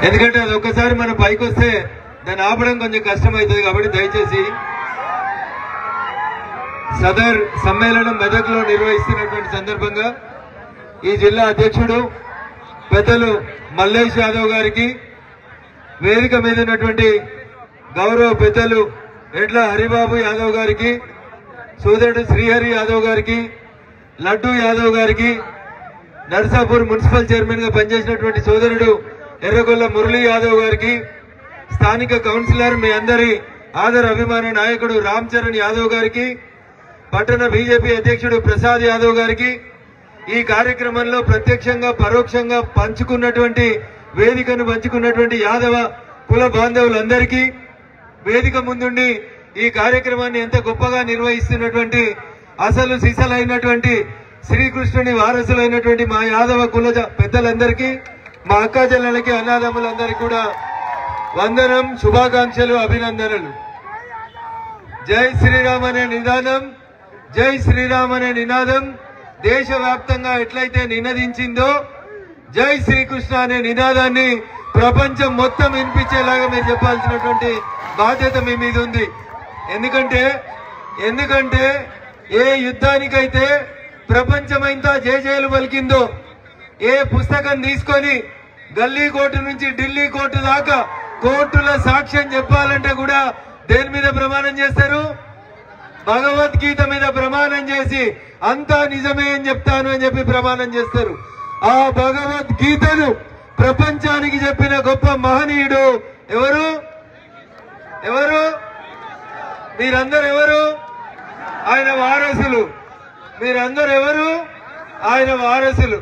ఎందుకంటే అది ఒక్కసారి మన పైకి వస్తే దాన్ని ఆపడం కొంచెం కష్టమవుతుంది. కాబట్టి దయచేసి సదర్ సమ్మేళనం మెదక్లో నిర్వహిస్తున్నటువంటి సందర్భంగా ఈ జిల్లా అధ్యక్షుడు పెద్దలు మల్లేష్ యాదవ్ గారికి, వేదిక మీద ఉన్నటువంటి గౌరవ పెద్దలు ఎడ్ల హరిబాబు యాదవ్ గారికి, సోదరుడు శ్రీహరి యాదవ్ గారికి, లడ్డూ యాదవ్ గారికి, నర్సాపూర్ మున్సిపల్ చైర్మన్ గా పనిచేసినటువంటి సోదరుడు ఎర్రగొల్ల మురళీ యాదవ్ గారికి, స్థానిక కౌన్సిలర్ మీ అందరి ఆదర అభిమాన నాయకుడు రామ్ చరణ్ యాదవ్ గారికి, పట్టణ బీజేపీ అధ్యక్షుడు ప్రసాద్ యాదవ్ గారికి, ఈ కార్యక్రమంలో ప్రత్యక్షంగా పరోక్షంగా పంచుకున్నటువంటి వేదికను పంచుకున్నటువంటి యాదవ కుల బాంధవులందరికీ, వేదిక ముందుండి ఈ కార్యక్రమాన్ని ఎంత గొప్పగా నిర్వహిస్తున్నటువంటి అసలు సిసలైనటువంటి శ్రీకృష్ణుని వారసులైనటువంటి మా యాదవ కుల పెద్దలందరికీ, మా అక్క చెల్లెలకి, అన్నదమ్ములందరికీ కూడా వందనం, శుభాకాంక్షలు, అభినందనలు. జై శ్రీరామ్ అనే నినాదం, జై శ్రీరామ్ అనే నినాదం దేశవ్యాప్తంగా ఎట్లయితే నినదించిందో, జై శ్రీకృష్ణ అనే నినాదాన్ని ప్రపంచం మొత్తం వినిపించేలాగా మీరు చెప్పాల్సినటువంటి బాధ్యత మీ మీద ఉంది. ఎందుకంటే ఏ యుద్ధానికైతే ప్రపంచమంతా జయజయలు పలికిందో, ఏ పుస్తకం తీసుకొని గల్లీ కోర్టు నుంచి ఢిల్లీ కోర్టు దాకా కోర్టుల సాక్ష్యం చెప్పాలంటే కూడా దేని మీద ప్రమాణం చేస్తారు? భగవద్గీత మీద ప్రమాణం చేసి అంతా నిజమే అని చెప్తాను అని చెప్పి ప్రమాణం చేస్తారు. ఆ భగవద్గీతను ప్రపంచానికి చెప్పిన గొప్ప మహనీయుడు ఎవరు? మీరందరూ ఎవరు? ఆయన వారసులు. మీరందరూ ఎవరు? ఆయన వారసులు.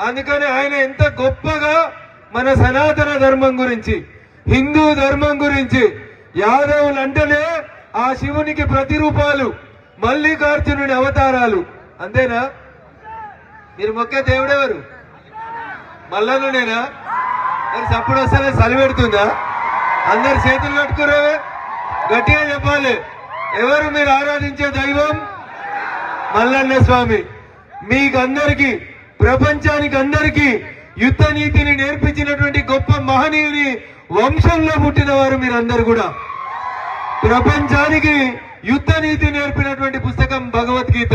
అందుకని ఆయన ఎంత గొప్పగా మన సనాతన ధర్మం గురించి, హిందూ ధర్మం గురించి, యాదవులు అంటేనే ఆ శివునికి ప్రతిరూపాలు, మల్లికార్జునుడి అవతారాలు. అంతేనా? మీరు మొక్కే దేవుడెవరు? మల్లనునేనా? మరి సప్పుడు వస్తేనే సలిపెడుతుందా? అందరు చేతులు కట్టుకురావే, గట్టిగా చెప్పాలి. ఎవరు మీరు ఆరాధించే దైవం? మల్లన్న స్వామి. మీకందరికీ, ప్రపంచానికి అందరికీ యుద్ధ నీతిని నేర్పించినటువంటి గొప్ప మహనీయుని వంశంలో పుట్టిన వారు మీరందరూ కూడా. ప్రపంచానికి యుద్ధ నీతి నేర్పినటువంటి పుస్తకం భగవద్గీత.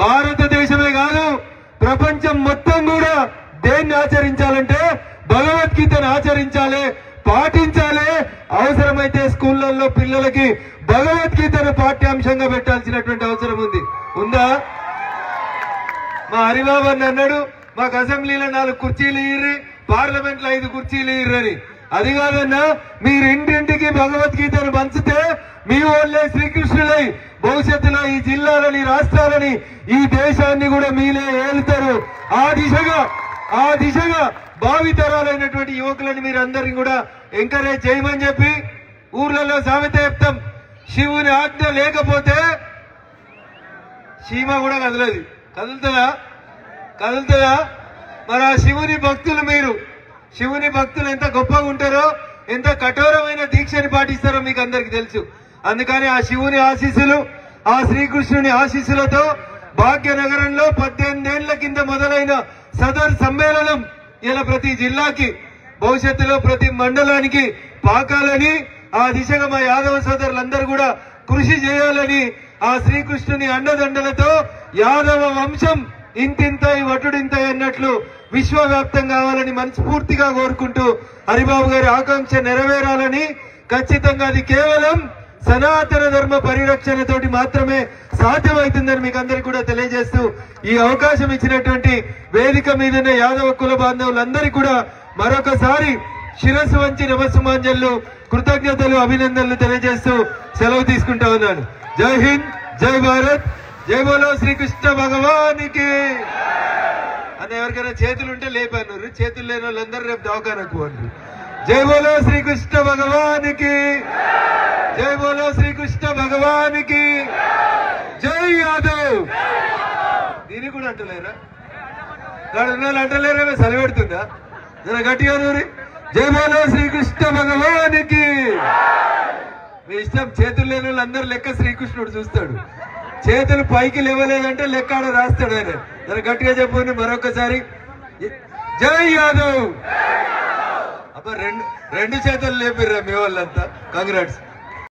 భారతదేశమే కాదు, ప్రపంచం మొత్తం కూడా దేన్ని ఆచరించాలంటే భగవద్గీతను ఆచరించాలి, పాటించాలి. అవసరమైతే స్కూళ్లలో పిల్లలకి భగవద్గీతను పాఠ్యాంశంగా పెట్టాల్సినటువంటి అవసరం ఉందా? మా హరిబాబు అని అన్నాడు, మాకు అసెంబ్లీలో 4 కుర్చీలు ఇయ్యి, పార్లమెంట్ లో 5 కుర్చీలు ఇయ్యని. అది కాదన్నా, మీరు ఇంటింటికి భగవద్గీతను పంచితే మీ వాళ్ళే శ్రీకృష్ణులై భవిష్యత్తులో ఈ జిల్లాలని, రాష్ట్రాలని, ఈ దేశాన్ని కూడా మీలే ఏలుతారు. ఆ దిశగా భావితరాలైనటువంటి యువకులని మీరందరినీ కూడా ఎంకరేజ్ చేయమని చెప్పి ఊర్లలో సామెత చెప్తాం. శివుని ఆజ్ఞ లేకపోతే చీమ కూడా కదలదు. కదులుతుందా? మరి ఆ శివుని భక్తులు, మీరు శివుని భక్తులు ఎంత గొప్పగా ఉంటారో, ఎంత కఠోరమైన దీక్షని పాటిస్తారో మీకు అందరికి తెలుసు. అందుకని ఆ శివుని ఆశీస్సులు, ఆ శ్రీకృష్ణుని ఆశీస్సులతో భాగ్యనగరంలో 18 ఏళ్ల కింద మొదలైన సదర్ సమ్మేళనం ఇలా ప్రతి జిల్లాకి, భవిష్యత్తులో ప్రతి మండలానికి పాకాలని, ఆ దిశగా మా యాదవ సోదరులందరూ కూడా కృషి చేయాలని, ఆ శ్రీకృష్ణుని అండదండలతో యాదవ వంశం ఇంతింతై వటుడింతై అన్నట్లు విశ్వవ్యాప్తం కావాలని మనస్ఫూర్తిగా కోరుకుంటూ, హరిబాబు గారి ఆకాంక్ష నెరవేరాలని, ఖచ్చితంగా అది కేవలం సనాతన ధర్మ పరిరక్షణతోటి మాత్రమే సాధ్యమవుతుందని మీకు అందరికీ కూడా తెలియజేస్తూ, ఈ అవకాశం ఇచ్చినటువంటి వేదిక మీదనే యాదవ కుల బాంధవులందరికీ కూడా మరొకసారి శిరస్సు వంచి నమస్సుమాంజలు, కృతజ్ఞతలు, అభినందనలు తెలియజేస్తూ సెలవు తీసుకుంటా ఉన్నాను. జై హింద్, జై భారత్, జై బోలో శ్రీకృష్ణ భగవానికి. అని ఎవరికైనా చేతులు ఉంటే లేపాను, చేతులు లేని వాళ్ళందరూ రేపు దవాఖానకు పోండి. జై బోలో శ్రీకృష్ణ భగవానికి, జై బోలో శ్రీకృష్ణ భగవానికి, జై యాదవ్. దీనికి కూడా అంటలేరా? అంటలేరా? సరిపెడుతుందా? జర గట్టిగా నూరి జై బోలో శ్రీకృష్ణ భగవానికి. మీ ఇష్టం. చేతులు లేని వాళ్ళందరూ లెక్క శ్రీకృష్ణుడు చూస్తాడు. చేతులు పైకి లేవలేదంటే లెక్క ఆడ రాస్తాడు ఆయన. జర గట్టిగా చెప్పండి మరొకసారి. జై యాదవ్. అబ్బా రెండు చేతులు లేపిర్రా మీ వాళ్ళంతా. కంగ్రాట్స్.